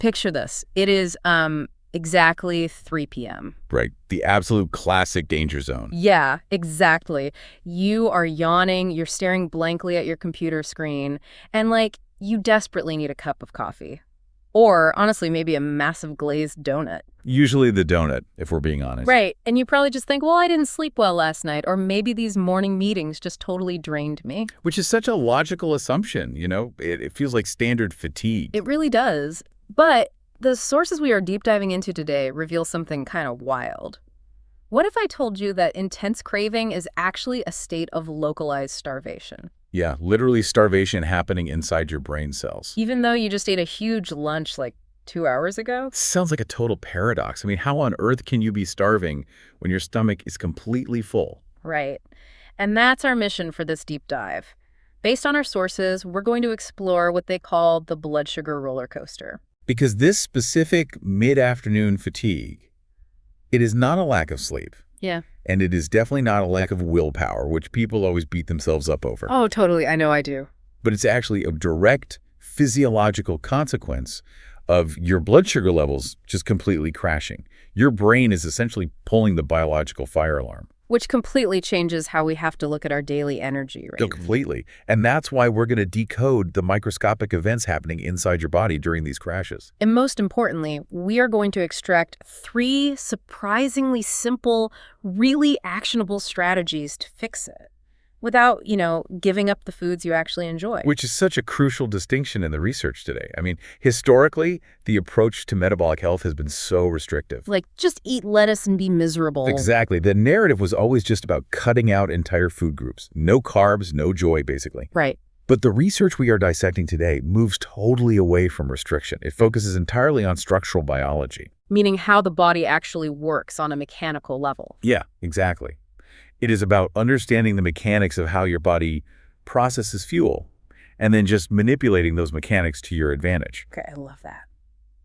Picture this. It is exactly 3 p.m. Right. The absolute classic danger zone. Yeah, exactly. You are yawning, you're staring blankly at your computer screen, and you desperately need a cup of coffee. Or, honestly, maybe a massive glazed donut. Usually the donut, if we're being honest. Right. And you probably just think, well, I didn't sleep well last night, or maybe these morning meetings just totally drained me. Which is such a logical assumption, you know? It feels like standard fatigue. It really does. But the sources we are deep diving into today reveal something kind of wild. What if I told you that intense craving is actually a state of localized starvation? Yeah, literally starvation happening inside your brain cells. Even though you just ate a huge lunch 2 hours ago? Sounds like a total paradox. I mean, how on earth can you be starving when your stomach is completely full? Right. And that's our mission for this deep dive. Based on our sources, we're going to explore what they call the blood sugar roller coaster. Because this specific mid-afternoon fatigue, it is not a lack of sleep. Yeah. And it is definitely not a lack of willpower, which people always beat themselves up over. Oh, totally. I know I do. But it's actually a direct physiological consequence of your blood sugar levels just completely crashing. Your brain is essentially pulling the biological fire alarm. Which completely changes how we have to look at our daily energy, right? No, completely. And that's why we're going to decode the microscopic events happening inside your body during these crashes. And most importantly, we are going to extract 3 surprisingly simple, really actionable strategies to fix it without, giving up the foods you actually enjoy. Which is such a crucial distinction in the research today. I mean, historically, the approach to metabolic health has been so restrictive. Just eat lettuce and be miserable. Exactly. The narrative was always just about cutting out entire food groups. No carbs, no joy, basically. Right. But the research we are dissecting today moves totally away from restriction. It focuses entirely on structural biology. Meaning how the body actually works on a mechanical level. Yeah, exactly. It is about understanding the mechanics of how your body processes fuel and then just manipulating those mechanics to your advantage. Okay, I love that.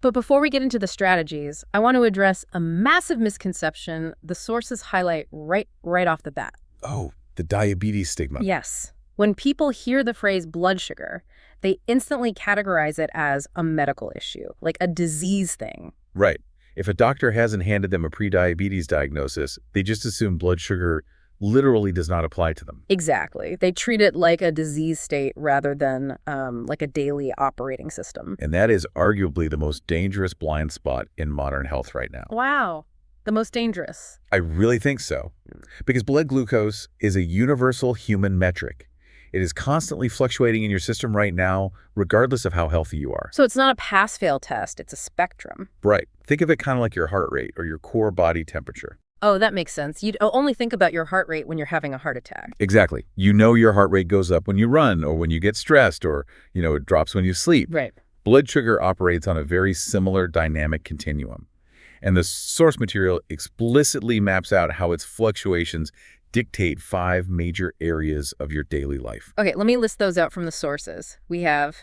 But before we get into the strategies, I want to address a massive misconception the sources highlight right off the bat. Oh, the diabetes stigma. Yes. When people hear the phrase blood sugar, they instantly categorize it as a medical issue, like a disease thing. Right. If a doctor hasn't handed them a prediabetes diagnosis, they just assume blood sugar literally does not apply to them. Exactly. They treat it like a disease state rather than like a daily operating system. And that is arguably the most dangerous blind spot in modern health right now. Wow. The most dangerous. I really think so. Because blood glucose is a universal human metric. It is constantly fluctuating in your system right now, regardless of how healthy you are. So it's not a pass-fail test, it's a spectrum. Right. Think of it kind of like your heart rate or your core body temperature. Oh, that makes sense. You'd only think about your heart rate when you're having a heart attack. Exactly. You know your heart rate goes up when you run or when you get stressed or, it drops when you sleep. Right. Blood sugar operates on a very similar dynamic continuum. And the source material explicitly maps out how its fluctuations dictate 5 major areas of your daily life. Okay, let me list those out from the sources. We have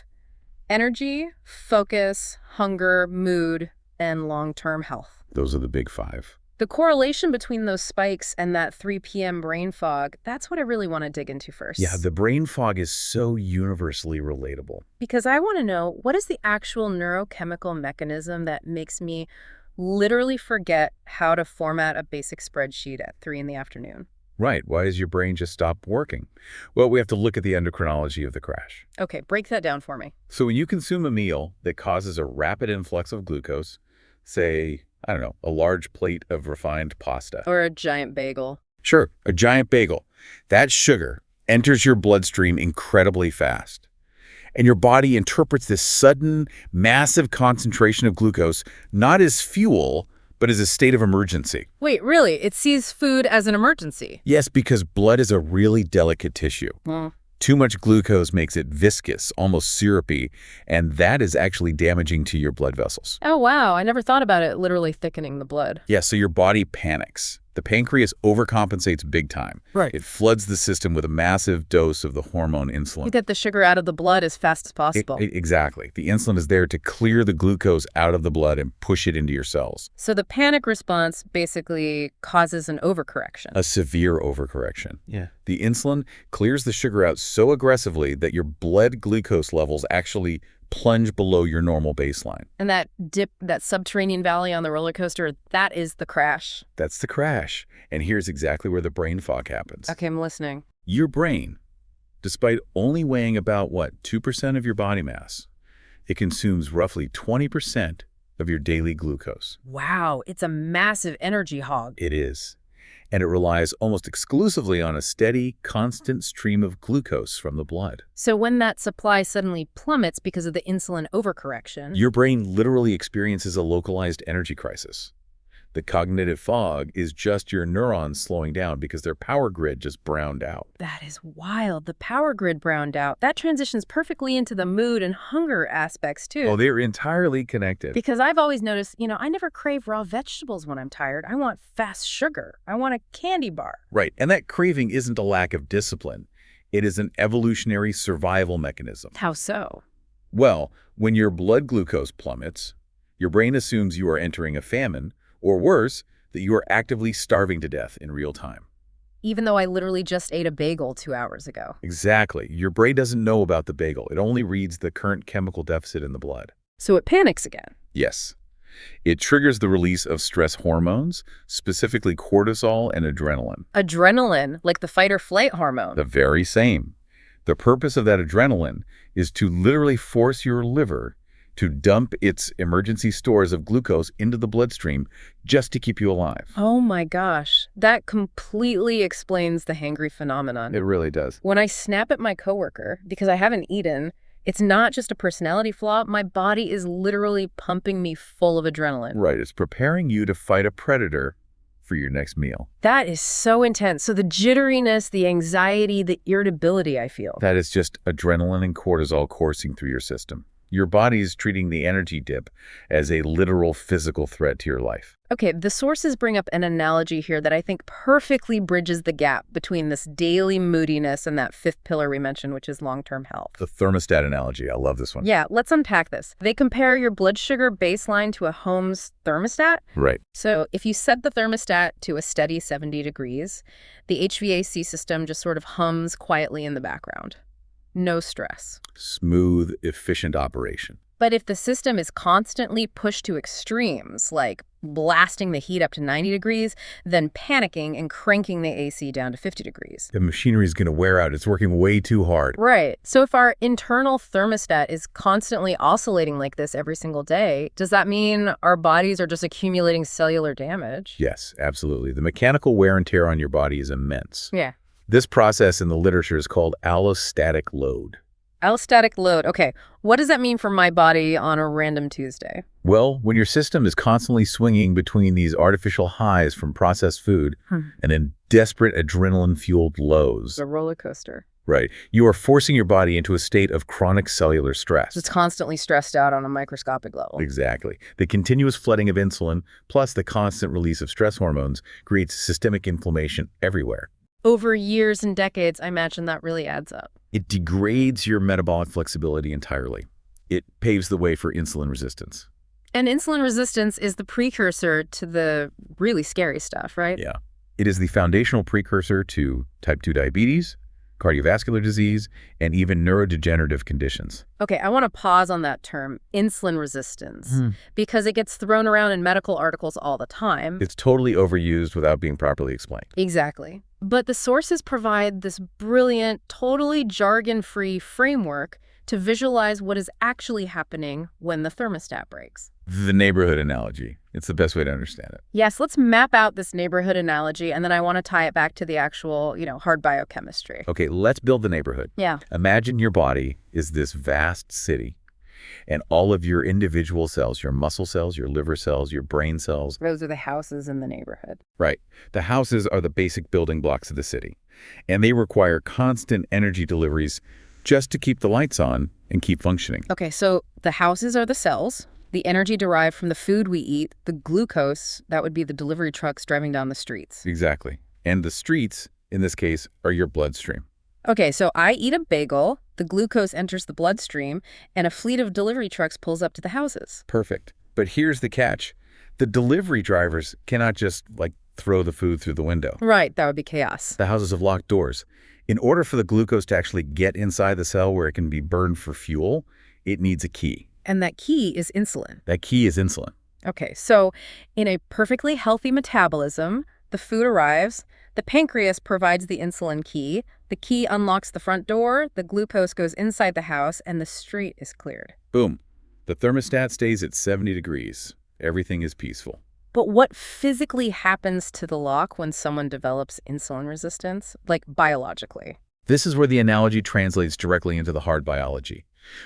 energy, focus, hunger, mood, and long-term health. Those are the big 5. The correlation between those spikes and that 3 p.m. brain fog, that's what I really want to dig into first. Yeah, the brain fog is so universally relatable. Because I want to know, what is the actual neurochemical mechanism that makes me literally forget how to format a basic spreadsheet at 3 in the afternoon? Right. Why does your brain just stop working? Well, we have to look at the endocrinology of the crash. Okay, break that down for me. So when you consume a meal that causes a rapid influx of glucose, say, I don't know, a large plate of refined pasta. Or a giant bagel. Sure, a giant bagel. That sugar enters your bloodstream incredibly fast. And your body interprets this sudden, massive concentration of glucose not as fuel, but as a state of emergency. Wait, really? It sees food as an emergency? Yes, because blood is a really delicate tissue. Too much glucose makes it viscous, almost syrupy, and that is actually damaging to your blood vessels. Oh, wow. I never thought about it literally thickening the blood. Yeah, so your body panics. The pancreas overcompensates big time. Right. It floods the system with a massive dose of the hormone insulin. You get the sugar out of the blood as fast as possible. Exactly. The insulin is there to clear the glucose out of the blood and push it into your cells. So the panic response basically causes an overcorrection. A severe overcorrection. Yeah. The insulin clears the sugar out so aggressively that your blood glucose levels actually plunge below your normal baseline. And that dip, that subterranean valley on the roller coaster, that is the crash. That's the crash. And here's exactly where the brain fog happens. Okay, I'm listening. Your brain, despite only weighing about, 2% of your body mass, it consumes roughly 20% of your daily glucose. Wow, it's a massive energy hog. It is. And it relies almost exclusively on a steady, constant stream of glucose from the blood. So when that supply suddenly plummets because of the insulin overcorrection, Your brain literally experiences a localized energy crisis. The cognitive fog is just your neurons slowing down because their power grid just browned out. that is wild. The power grid browned out. That transitions perfectly into the mood and hunger aspects too. Oh, they're entirely connected. Because I've always noticed, I never crave raw vegetables when I'm tired. I want fast sugar. I want a candy bar. Right, and that craving isn't a lack of discipline. It is an evolutionary survival mechanism. How so? Well, when your blood glucose plummets, your brain assumes you are entering a famine, or worse, that you are actively starving to death in real time. Even though I literally just ate a bagel 2 hours ago. Exactly. Your brain doesn't know about the bagel. It only reads the current chemical deficit in the blood. So it panics again. Yes. It triggers the release of stress hormones, specifically cortisol and adrenaline. Adrenaline, like the fight or flight hormone. The very same. The purpose of that adrenaline is to literally force your liver to dump its emergency stores of glucose into the bloodstream just to keep you alive. Oh my gosh, that completely explains the hangry phenomenon. It really does. When I snap at my coworker because I haven't eaten, it's not just a personality flaw. My body is literally pumping me full of adrenaline. Right. It's preparing you to fight a predator for your next meal. That is so intense. So the jitteriness, the anxiety, the irritability I feel. That is just adrenaline and cortisol coursing through your system. Your body is treating the energy dip as a literal physical threat to your life. Okay, the sources bring up an analogy here that I think perfectly bridges the gap between this daily moodiness and that fifth pillar we mentioned, which is long-term health. The thermostat analogy. I love this one. Yeah, let's unpack this. They compare your blood sugar baseline to a home's thermostat. Right. So if you set the thermostat to a steady 70 degrees, the HVAC system just sort of hums quietly in the background. No stress. Smooth, efficient operation. But if the system is constantly pushed to extremes, like blasting the heat up to 90 degrees, then panicking and cranking the AC down to 50 degrees. The machinery is going to wear out. It's working way too hard. Right. So if our internal thermostat is constantly oscillating like this every single day, does that mean our bodies are just accumulating cellular damage? Yes, absolutely. The mechanical wear and tear on your body is immense. Yeah. This process in the literature is called allostatic load. Allostatic load. Okay, what does that mean for my body on a random Tuesday? Well, when your system is constantly swinging between these artificial highs from processed food and then desperate adrenaline-fueled lows, The roller coaster. right, you are forcing your body into a state of chronic cellular stress. It's constantly stressed out on a microscopic level. Exactly. The continuous flooding of insulin, plus the constant release of stress hormones, creates systemic inflammation everywhere. Over years and decades, I imagine that really adds up. It degrades your metabolic flexibility entirely. It paves the way for insulin resistance. And insulin resistance is the precursor to the really scary stuff, right? Yeah. It is the foundational precursor to type 2 diabetes, cardiovascular disease, and even neurodegenerative conditions. Okay, I want to pause on that term, insulin resistance, because it gets thrown around in medical articles all the time. It's totally overused without being properly explained. Exactly. But the sources provide this brilliant, totally jargon-free framework to visualize what is actually happening when the thermostat breaks. The neighborhood analogy. It's the best way to understand it. Yes, let's map out this neighborhood analogy, and then I want to tie it back to the actual, hard biochemistry. Okay, let's build the neighborhood. Yeah. Imagine your body is this vast city, and all of your individual cells, your muscle cells, your liver cells, your brain cells. Those are the houses in the neighborhood. Right. The houses are the basic building blocks of the city, and they require constant energy deliveries just to keep the lights on and keep functioning. Okay, so the houses are the cells, the energy derived from the food we eat, the glucose, that would be the delivery trucks driving down the streets. Exactly. And the streets, in this case, are your bloodstream. Okay, so I eat a bagel, the glucose enters the bloodstream, and a fleet of delivery trucks pulls up to the houses. Perfect. But here's the catch. The delivery drivers cannot just, throw the food through the window. Right, that would be chaos. The houses have locked doors. In order for the glucose to actually get inside the cell where it can be burned for fuel, It needs a key. And that key is insulin. That key is insulin. Okay, so in a perfectly healthy metabolism, the food arrives, the pancreas provides the insulin key, the key unlocks the front door, the glucose goes inside the house, and the street is cleared. Boom. The thermostat stays at 70 degrees. Everything is peaceful. But what physically happens to the lock when someone develops insulin resistance, like biologically? This is where the analogy translates directly into the hard biology.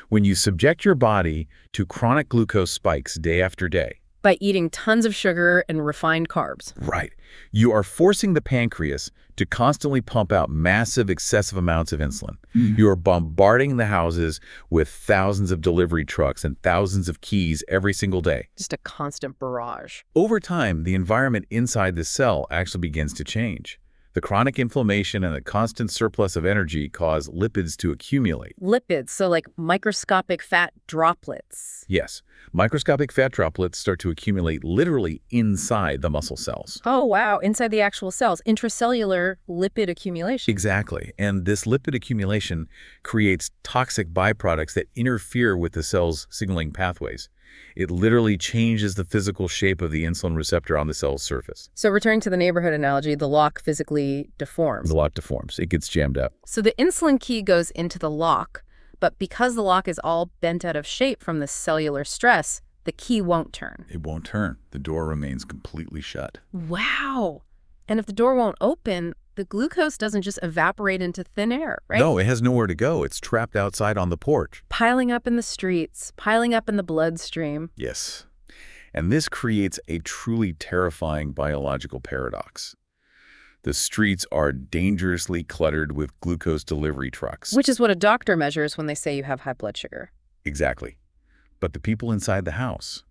When you subject your body to chronic glucose spikes day after day, By eating tons of sugar and refined carbs. right, you are forcing the pancreas to constantly pump out massive, excessive amounts of insulin. You are bombarding the houses with thousands of delivery trucks and thousands of keys every single day. Just a constant barrage. Over time, the environment inside the cell actually begins to change. The chronic inflammation and the constant surplus of energy cause lipids to accumulate. Lipids, so like microscopic fat droplets. Yes, microscopic fat droplets start to accumulate literally inside the muscle cells. Oh, wow. Inside the actual cells. Intracellular lipid accumulation. Exactly. And this lipid accumulation creates toxic byproducts that interfere with the cell's signaling pathways. It literally changes the physical shape of the insulin receptor on the cell's surface. So returning to the neighborhood analogy, the lock physically deforms. The lock deforms. It gets jammed up. So the insulin key goes into the lock, but because the lock is all bent out of shape from the cellular stress, the key won't turn. It won't turn. The door remains completely shut. Wow. And if the door won't open, the glucose doesn't just evaporate into thin air, right? No, it has nowhere to go. It's trapped outside on the porch. Piling up in the streets, piling up in the bloodstream. Yes. And this creates a truly terrifying biological paradox. The streets are dangerously cluttered with glucose delivery trucks. Which is what a doctor measures when they say you have high blood sugar. Exactly. But the people inside the house,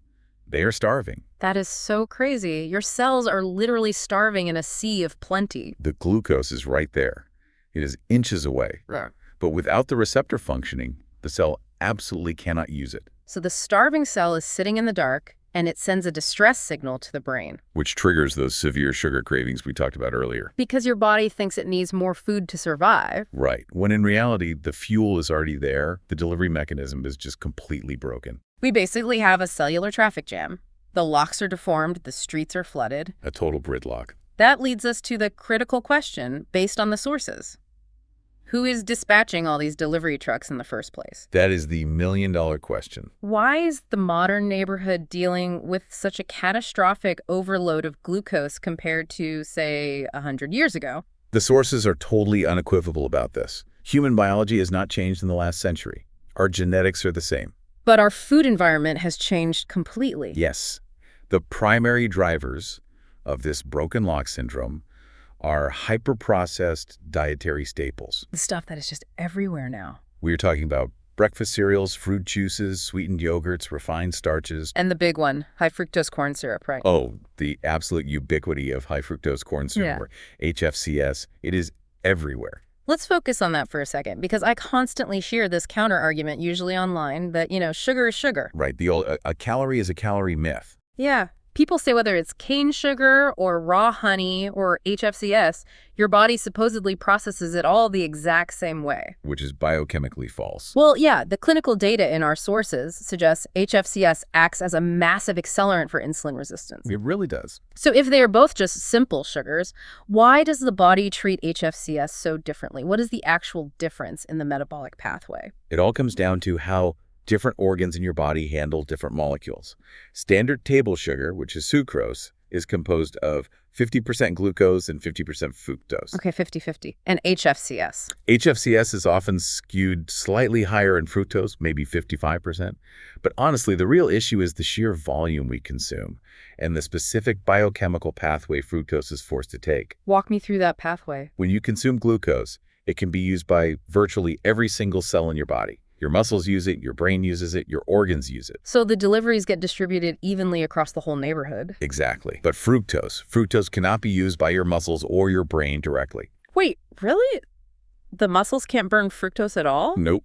they are starving. That is so crazy. Your cells are literally starving in a sea of plenty. The glucose is right there. It is inches away. Right. But without the receptor functioning, the cell absolutely cannot use it, So the starving cell is sitting in the dark, and it sends a distress signal to the brain. which triggers those severe sugar cravings we talked about earlier. Because your body thinks it needs more food to survive. Right. When in reality, the fuel is already there. The delivery mechanism is just completely broken. We basically have a cellular traffic jam. The locks are deformed, the streets are flooded. A total gridlock. That leads us to the critical question based on the sources. Who is dispatching all these delivery trucks in the first place? That is the million-dollar question. Why is the modern neighborhood dealing with such a catastrophic overload of glucose compared to, say, 100 years ago? The sources are totally unequivocal about this. Human biology has not changed in the last century. Our genetics are the same. But our food environment has changed completely. Yes, the primary drivers of this broken lock syndrome are hyper-processed dietary staples. The stuff that is just everywhere now. We're talking about breakfast cereals, fruit juices, sweetened yogurts, refined starches. And the big one, high fructose corn syrup, right? Oh, the absolute ubiquity of high fructose corn syrup, or HFCS. It is everywhere. Let's focus on that for a second, because I constantly hear this counter argument, usually online, that, sugar is sugar. Right, the old a calorie is a calorie myth. Yeah. People say whether it's cane sugar or raw honey or HFCS, your body supposedly processes it all the exact same way. Which is biochemically false. Well, yeah, the clinical data in our sources suggests HFCS acts as a massive accelerant for insulin resistance. It really does. So if they are both just simple sugars, why does the body treat HFCS so differently? What is the actual difference in the metabolic pathway? It all comes down to how different organs in your body handle different molecules. Standard table sugar, which is sucrose, is composed of 50% glucose and 50% fructose. Okay, 50-50. And HFCS? HFCS is often skewed slightly higher in fructose, maybe 55%. But honestly, the real issue is the sheer volume we consume and the specific biochemical pathway fructose is forced to take. Walk me through that pathway. When you consume glucose, it can be used by virtually every single cell in your body. Your muscles use it, your brain uses it, your organs use it. So the deliveries get distributed evenly across the whole neighborhood. Exactly. But fructose cannot be used by your muscles or your brain directly. Wait, really? The muscles can't burn fructose at all? Nope.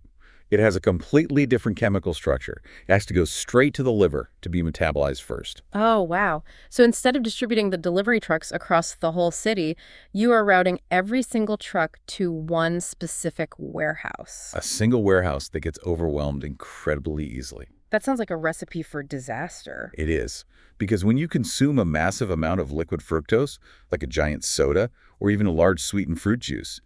It has a completely different chemical structure. It has to go straight to the liver to be metabolized first. Oh, wow. So instead of distributing the delivery trucks across the whole city, you are routing every single truck to one specific warehouse. A single warehouse that gets overwhelmed incredibly easily. That sounds like a recipe for disaster. It is. Because when you consume a massive amount of liquid fructose, like a giant soda or even a large sweetened fruit juice,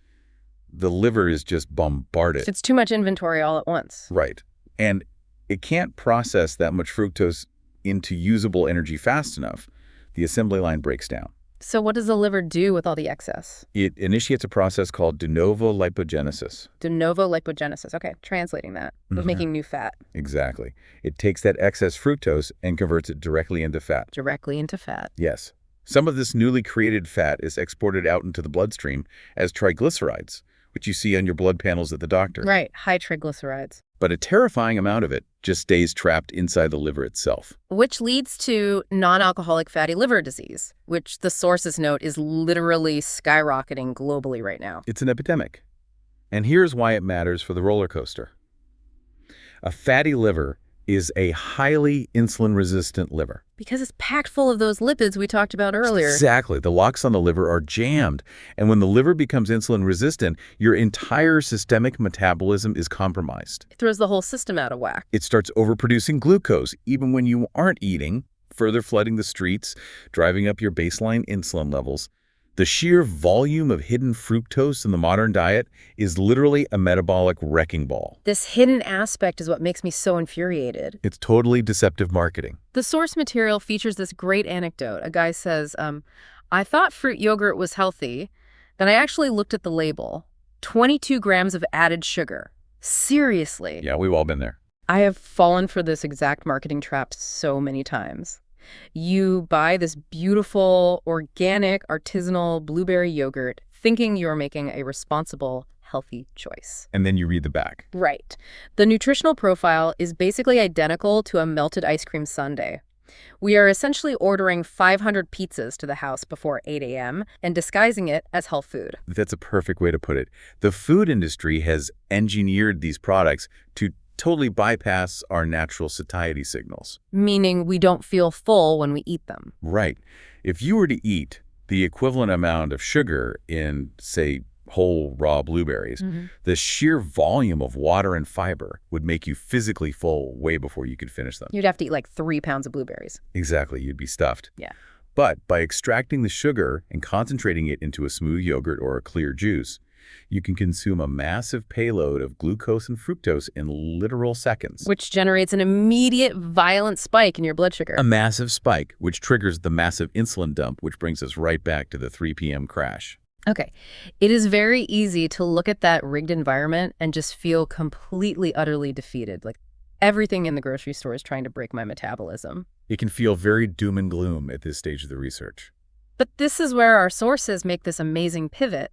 the liver is just bombarded. It's too much inventory all at once. Right. And it can't process that much fructose into usable energy fast enough. The assembly line breaks down. So what does the liver do with all the excess? It initiates a process called de novo lipogenesis. De novo lipogenesis. Okay, translating that. Making new fat. Exactly. It takes that excess fructose and converts it directly into fat. Directly into fat. Yes. Some of this newly created fat is exported out into the bloodstream as triglycerides, which you see on your blood panels at the doctor. Right, high triglycerides. But a terrifying amount of it just stays trapped inside the liver itself. Which leads to non-alcoholic fatty liver disease, which the sources note is literally skyrocketing globally right now. It's an epidemic. And here's why it matters for the roller coaster. A fatty liver is a highly insulin-resistant liver. Because it's packed full of those lipids we talked about earlier. Exactly. The locks on the liver are jammed. And when the liver becomes insulin-resistant, your entire systemic metabolism is compromised. It throws the whole system out of whack. It starts overproducing glucose, even when you aren't eating, further flooding the streets, driving up your baseline insulin levels. The sheer volume of hidden fructose in the modern diet is literally a metabolic wrecking ball. This hidden aspect is what makes me so infuriated. It's totally deceptive marketing. The source material features this great anecdote. A guy says, I thought fruit yogurt was healthy. Then I actually looked at the label. 22 grams of added sugar. Seriously. Yeah, we've all been there. I have fallen for this exact marketing trap so many times. You buy this beautiful, organic, artisanal blueberry yogurt thinking you're making a responsible, healthy choice. And then you read the back. Right. The nutritional profile is basically identical to a melted ice cream sundae. We are essentially ordering 500 pizzas to the house before 8 a.m. and disguising it as health food. That's a perfect way to put it. The food industry has engineered these products to totally bypass our natural satiety signals. Meaning we don't feel full when we eat them. Right. If you were to eat the equivalent amount of sugar in, say, whole raw blueberries, the sheer volume of water and fiber would make you physically full way before you could finish them. You'd have to eat like 3 pounds of blueberries. Exactly. You'd be stuffed. Yeah. But by extracting the sugar and concentrating it into a smooth yogurt or a clear juice, you can consume a massive payload of glucose and fructose in literal seconds. Which generates an immediate violent spike in your blood sugar. A massive spike, which triggers the massive insulin dump, which brings us right back to the 3 p.m. crash. Okay. It is very easy to look at that rigged environment and just feel completely, utterly defeated. Like everything in the grocery store is trying to break my metabolism. It can feel very doom and gloom at this stage of the research. But this is where our sources make this amazing pivot.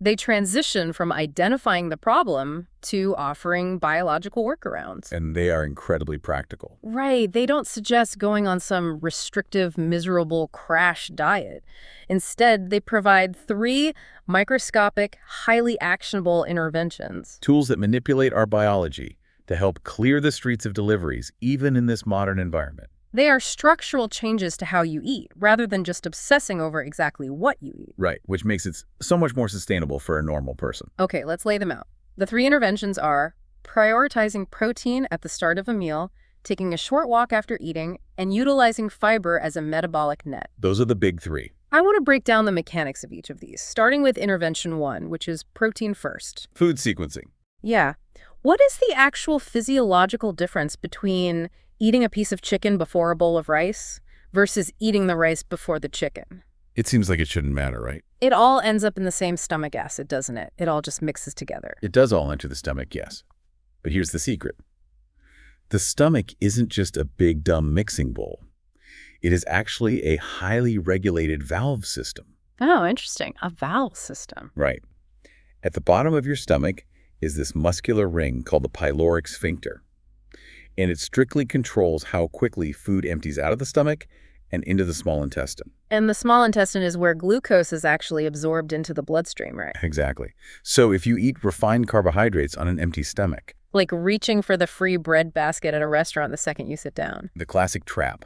They transition from identifying the problem to offering biological workarounds. And they are incredibly practical. Right. They don't suggest going on some restrictive, miserable crash diet. Instead, they provide 3 microscopic, highly actionable interventions. Tools that manipulate our biology to help clear the streets of deliveries, even in this modern environment. They are structural changes to how you eat, rather than just obsessing over exactly what you eat. Right, which makes it so much more sustainable for a normal person. Okay, let's lay them out. The 3 interventions are prioritizing protein at the start of a meal, taking a short walk after eating, and utilizing fiber as a metabolic net. Those are the big 3. I want to break down the mechanics of each of these, starting with intervention 1, which is protein first. Food sequencing. Yeah. What is the actual physiological difference between eating a piece of chicken before a bowl of rice versus eating the rice before the chicken? It seems like it shouldn't matter, right? It all ends up in the same stomach acid, doesn't it? It all just mixes together. It does all enter the stomach, yes. But here's the secret. The stomach isn't just a big, dumb mixing bowl. It is actually a highly regulated valve system. Oh, interesting. A valve system. Right. At the bottom of your stomach is this muscular ring called the pyloric sphincter. And it strictly controls how quickly food empties out of the stomach and into the small intestine. And the small intestine is where glucose is actually absorbed into the bloodstream, right? Exactly. So if you eat refined carbohydrates on an empty stomach, Like reaching for the free bread basket at a restaurant the second you sit down. The classic trap.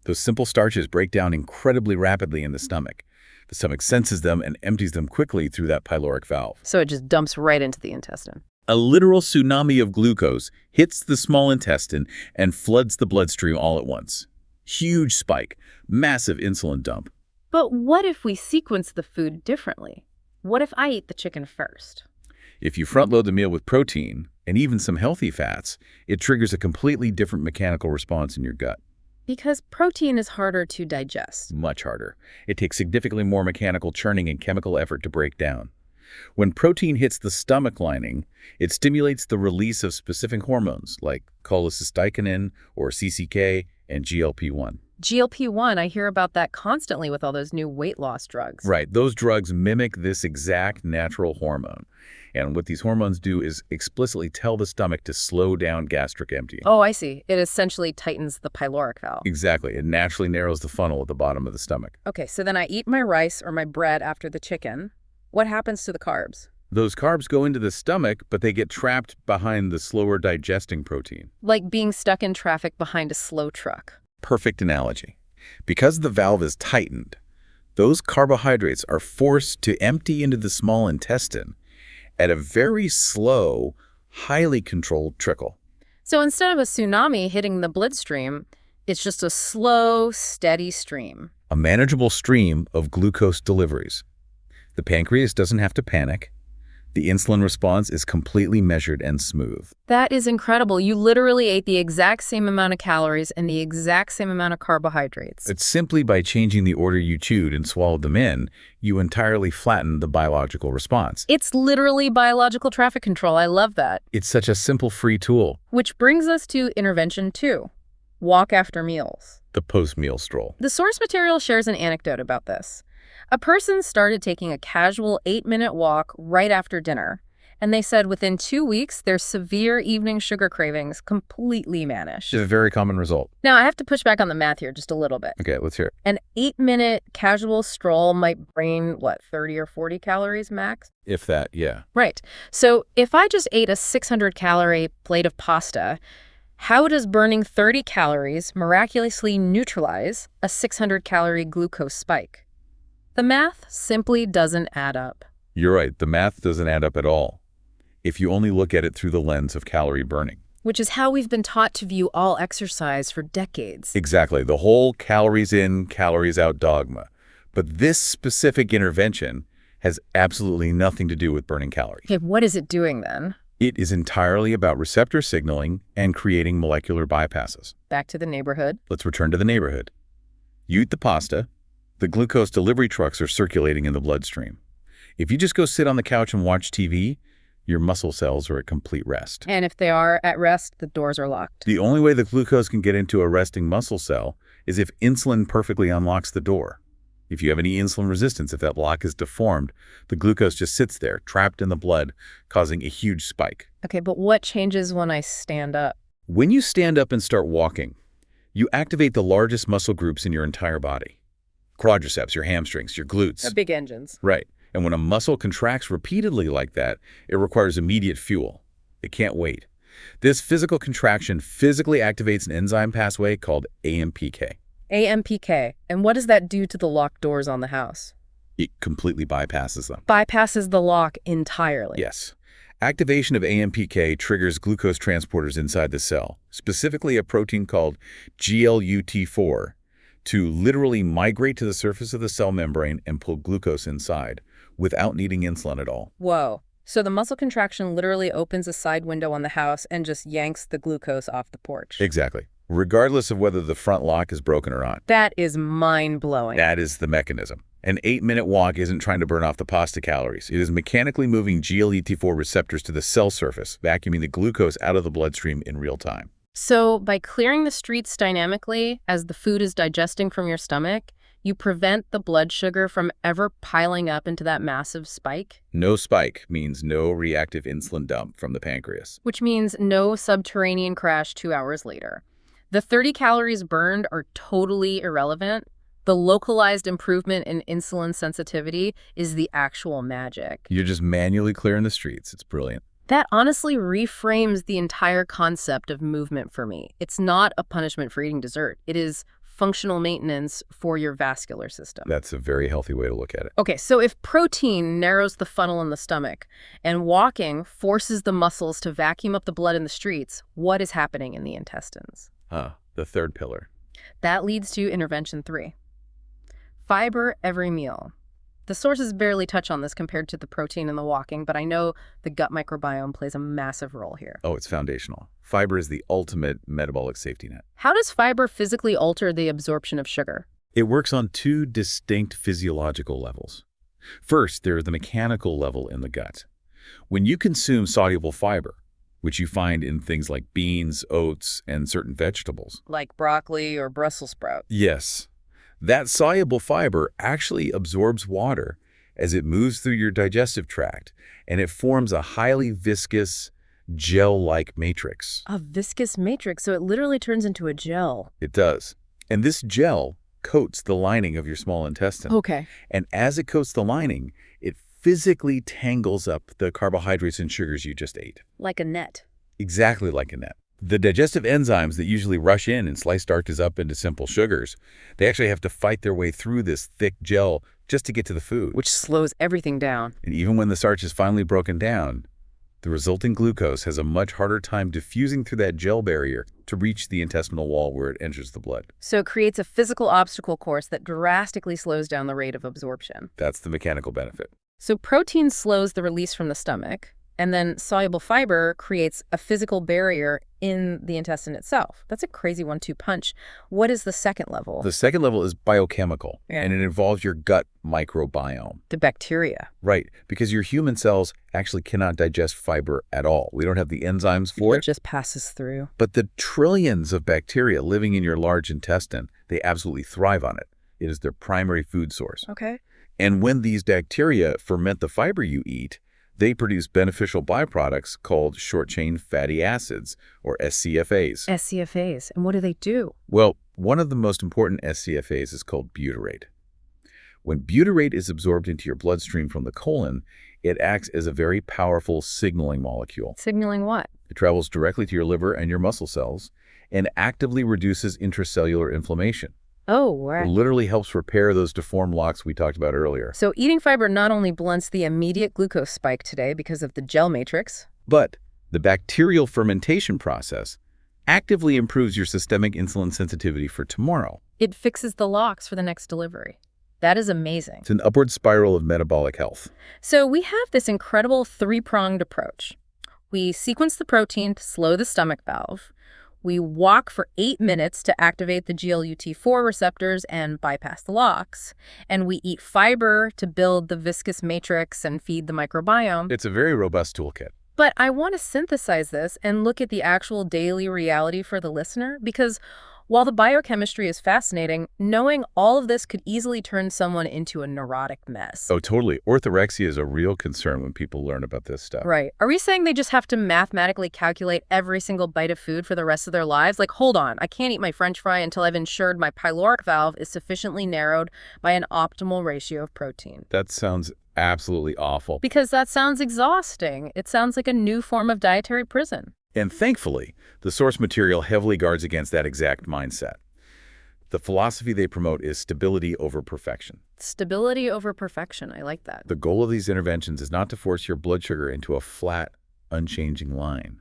Those simple starches break down incredibly rapidly in the stomach. The stomach senses them and empties them quickly through that pyloric valve. So it just dumps right into the intestine. A literal tsunami of glucose hits the small intestine and floods the bloodstream all at once. Huge spike, massive insulin dump. But what if we sequence the food differently? What if I eat the chicken first? If you front-load the meal with protein and even some healthy fats, it triggers a completely different mechanical response in your gut. Because protein is harder to digest. Much harder. It takes significantly more mechanical churning and chemical effort to break down. When protein hits the stomach lining, it stimulates the release of specific hormones like cholecystokinin or CCK and GLP-1. GLP-1, I hear about that constantly with all those new weight loss drugs. Right. Those drugs mimic this exact natural hormone. And what these hormones do is explicitly tell the stomach to slow down gastric emptying. Oh, I see. It essentially tightens the pyloric valve. Exactly. It naturally narrows the funnel at the bottom of the stomach. Okay, so then I eat my rice or my bread after the chicken. What happens to the carbs? Those carbs go into the stomach, but they get trapped behind the slower digesting protein. Like being stuck in traffic behind a slow truck. Perfect analogy. Because the valve is tightened, those carbohydrates are forced to empty into the small intestine at a very slow, highly controlled trickle. So instead of a tsunami hitting the bloodstream, it's just a slow, steady stream. A manageable stream of glucose deliveries. The pancreas doesn't have to panic. The insulin response is completely measured and smooth. That is incredible. You literally ate the exact same amount of calories and the exact same amount of carbohydrates. It's simply by changing the order you chewed and swallowed them in, you entirely flatten the biological response. It's literally biological traffic control. I love that. It's such a simple, free tool. Which brings us to intervention 2, walk after meals. The post-meal stroll. The source material shares an anecdote about this. A person started taking a casual 8-minute walk right after dinner, and they said within 2 weeks, their severe evening sugar cravings completely vanished. It's a very common result. Now, I have to push back on the math here just a little bit. Okay, let's hear it. An 8-minute casual stroll might drain, 30 or 40 calories max? If that, yeah. Right. So if I just ate a 600-calorie plate of pasta, how does burning 30 calories miraculously neutralize a 600-calorie glucose spike? The math simply doesn't add up. You're right, the math doesn't add up at all, if you only look at it through the lens of calorie burning. Which is how we've been taught to view all exercise for decades. Exactly, the whole calories in, calories out dogma. But this specific intervention has absolutely nothing to do with burning calories. Okay, what is it doing then? It is entirely about receptor signaling and creating molecular bypasses. Back to the neighborhood. Let's return to the neighborhood. You eat the pasta. The glucose delivery trucks are circulating in the bloodstream. If you just go sit on the couch and watch TV, your muscle cells are at complete rest. And if they are at rest, the doors are locked. The only way the glucose can get into a resting muscle cell is if insulin perfectly unlocks the door. If you have any insulin resistance, if that lock is deformed, the glucose just sits there, trapped in the blood, causing a huge spike. Okay, but what changes when I stand up? When you stand up and start walking, you activate the largest muscle groups in your entire body. Quadriceps, your hamstrings, your glutes. The big engines. Right. And when a muscle contracts repeatedly like that, it requires immediate fuel. It can't wait. This physical contraction physically activates an enzyme pathway called AMPK. AMPK. And what does that do to the locked doors on the house? It completely bypasses them. Bypasses the lock entirely. Yes. Activation of AMPK triggers glucose transporters inside the cell, specifically a protein called GLUT4, to literally migrate to the surface of the cell membrane and pull glucose inside without needing insulin at all. Whoa. So the muscle contraction literally opens a side window on the house and just yanks the glucose off the porch. Exactly. Regardless of whether the front lock is broken or not. That is mind-blowing. That is the mechanism. An 8-minute walk isn't trying to burn off the pasta calories. It is mechanically moving GLUT4 receptors to the cell surface, vacuuming the glucose out of the bloodstream in real time. So by clearing the streets dynamically as the food is digesting from your stomach, you prevent the blood sugar from ever piling up into that massive spike? No spike means no reactive insulin dump from the pancreas. Which means no subterranean crash 2 hours later. The 30 calories burned are totally irrelevant. The localized improvement in insulin sensitivity is the actual magic. You're just manually clearing the streets. It's brilliant. That honestly reframes the entire concept of movement for me. It's not a punishment for eating dessert. It is functional maintenance for your vascular system. That's a very healthy way to look at it. Okay, so if protein narrows the funnel in the stomach and walking forces the muscles to vacuum up the blood in the streets, what is happening in the intestines? The third pillar. That leads to intervention 3. Fiber every meal. The sources barely touch on this compared to the protein and the walking, but I know the gut microbiome plays a massive role here. Oh, it's foundational. Fiber is the ultimate metabolic safety net. How does fiber physically alter the absorption of sugar? It works on 2 distinct physiological levels. First, there's the mechanical level in the gut. When you consume soluble fiber, which you find in things like beans, oats, and certain vegetables. Like broccoli or Brussels sprout. Yes. That soluble fiber actually absorbs water as it moves through your digestive tract, and it forms a highly viscous, gel-like matrix. A viscous matrix, so it literally turns into a gel. It does. And this gel coats the lining of your small intestine. Okay. And as it coats the lining, it physically tangles up the carbohydrates and sugars you just ate. Like a net. Exactly like a net. The digestive enzymes that usually rush in and slice starches up into simple sugars, they actually have to fight their way through this thick gel just to get to the food. Which slows everything down. And even when the starch is finally broken down, the resulting glucose has a much harder time diffusing through that gel barrier to reach the intestinal wall where it enters the blood. So it creates a physical obstacle course that drastically slows down the rate of absorption. That's the mechanical benefit. So protein slows the release from the stomach, and then soluble fiber creates a physical barrier in the intestine itself. That's a crazy 1-2 punch. What is the second level? The second level is biochemical, Yeah. and it involves your gut microbiome. The bacteria. Right, because your human cells actually cannot digest fiber at all. We don't have the enzymes for It it. just passes through. But the trillions of bacteria living in your large intestine, they absolutely thrive on it. It is their primary food source. Okay. And when these bacteria ferment the fiber you eat, they produce beneficial byproducts called short-chain fatty acids, or SCFAs. SCFAs. And what do they do? Well, one of the most important SCFAs is called butyrate. When butyrate is absorbed into your bloodstream from the colon, it acts as a very powerful signaling molecule. Signaling what? It travels directly to your liver and your muscle cells and actively reduces intracellular inflammation. Oh, It right. literally helps repair those deformed locks we talked about earlier. So eating fiber not only blunts the immediate glucose spike today because of the gel matrix, But the bacterial fermentation process actively improves your systemic insulin sensitivity for tomorrow. it fixes the locks for the next delivery. That is amazing. It's an upward spiral of metabolic health. So we have this incredible 3-pronged approach. We sequence the protein to slow the stomach valve. We walk for 8 minutes to activate the GLUT4 receptors and bypass the locks. And we eat fiber to build the viscous matrix and feed the microbiome. It's a very robust toolkit. But I want to synthesize this and look at the actual daily reality for the listener, because while the biochemistry is fascinating, knowing all of this could easily turn someone into a neurotic mess. Oh, totally. Orthorexia is a real concern when people learn about this stuff. Right. Are we saying they just have to mathematically calculate every single bite of food for the rest of their lives? Like, hold on, I can't eat my French fry until I've ensured my pyloric valve is sufficiently narrowed by an optimal ratio of protein. That sounds absolutely awful. Because that sounds exhausting. It sounds like a new form of dietary prison. And thankfully, the source material heavily guards against that exact mindset. The philosophy they promote is stability over perfection. Stability over perfection. I like that. The goal of these interventions is not to force your blood sugar into a flat, unchanging line.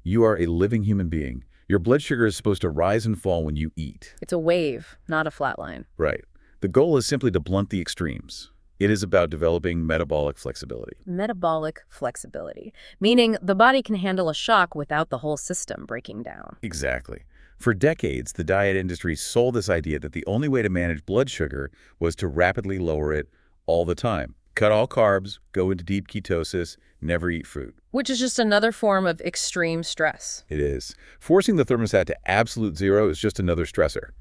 You are a living human being. Your blood sugar is supposed to rise and fall when you eat. It's a wave, not a flat line. Right. The goal is simply to blunt the extremes. It is about developing metabolic flexibility. Metabolic flexibility, meaning the body can handle a shock without the whole system breaking down. Exactly. For decades, the diet industry sold this idea that the only way to manage blood sugar was to rapidly lower it all the time. Cut all carbs, go into deep ketosis, never eat fruit. Which is just another form of extreme stress. It is. Forcing the thermostat to absolute zero is just another stressor.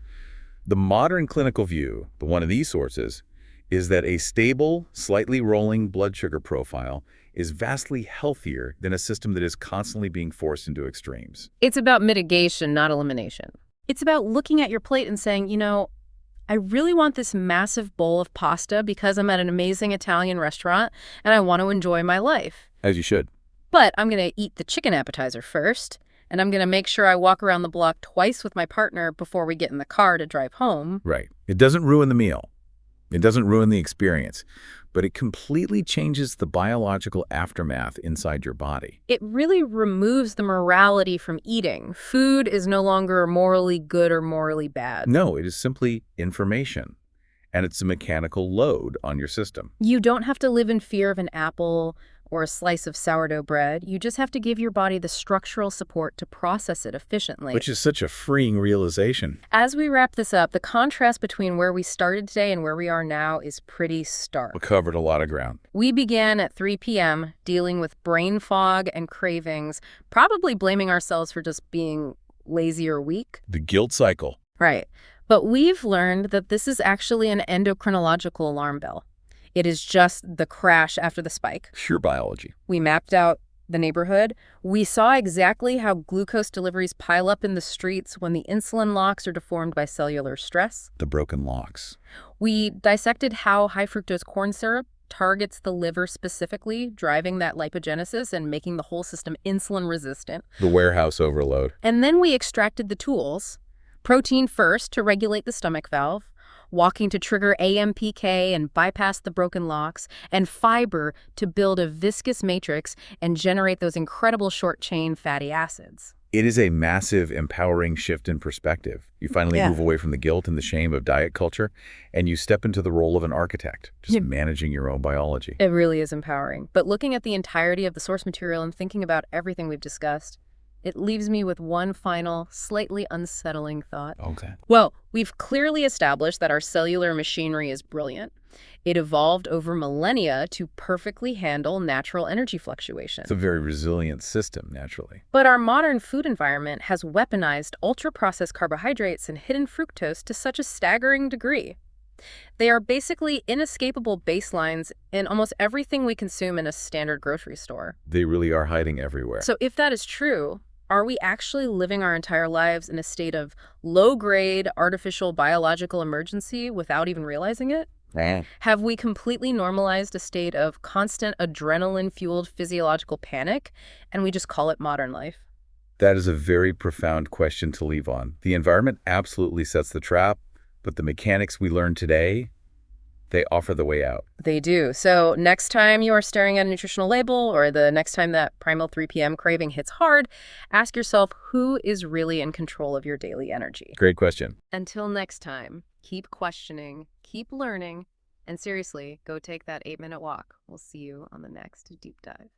The modern clinical view, the one of these sources, is that a stable, slightly rolling blood sugar profile is vastly healthier than a system that is constantly being forced into extremes. It's about mitigation, not elimination. It's about looking at your plate and saying, you know, I really want this massive bowl of pasta because I'm at an amazing Italian restaurant and I want to enjoy my life. As you should. But I'm going to eat the chicken appetizer first, and I'm going to make sure I walk around the block twice with my partner before we get in the car to drive home. Right. It doesn't ruin the meal. It doesn't ruin the experience, but it completely changes the biological aftermath inside your body. It really removes the morality from eating. Food is no longer morally good or morally bad. No, it is simply information, and it's a mechanical load on your system. You don't have to live in fear of an apple or a slice of sourdough bread. You just have to give your body the structural support to process it efficiently. Which is such a freeing realization. As we wrap this up, the contrast between where we started today and where we are now is pretty stark. We covered a lot of ground. We began at 3 p.m. dealing with brain fog and cravings, probably blaming ourselves for just being lazy or weak. The guilt cycle. Right. But we've learned that this is actually an endocrinological alarm bell. It is just the crash after the spike. Pure biology. We mapped out the neighborhood. We saw exactly how glucose deliveries pile up in the streets when the insulin locks are deformed by cellular stress. The broken locks. We dissected how high fructose corn syrup targets the liver specifically, driving that lipogenesis and making the whole system insulin resistant. The warehouse overload. And then we extracted the tools. Protein first to regulate the stomach valve, walking to trigger AMPK and bypass the broken locks, and fiber to build a viscous matrix and generate those incredible short-chain fatty acids. It is a massive, empowering shift in perspective. You finally move away from the guilt and the shame of diet culture, and you step into the role of an architect, just managing your own biology. It really is empowering. But looking at the entirety of the source material and thinking about everything we've discussed, it leaves me with one final, slightly unsettling thought. Okay. Well, we've clearly established that our cellular machinery is brilliant. It evolved over millennia to perfectly handle natural energy fluctuations. It's a very resilient system, naturally. But our modern food environment has weaponized ultra-processed carbohydrates and hidden fructose to such a staggering degree. They are basically inescapable baselines in almost everything we consume in a standard grocery store. They really are hiding everywhere. So if that is true, are we actually living our entire lives in a state of low-grade artificial biological emergency without even realizing it? Have we completely normalized a state of constant adrenaline-fueled physiological panic, and we just call it modern life? That is a very profound question to leave on. The environment absolutely sets the trap, but the mechanics we learn today, they offer the way out. They do. So next time you are staring at a nutritional label, or the next time that primal 3 p.m. craving hits hard, ask yourself who is really in control of your daily energy. Great question. Until next time, keep questioning, keep learning, and seriously, go take that 8-minute walk. We'll see you on the next deep dive.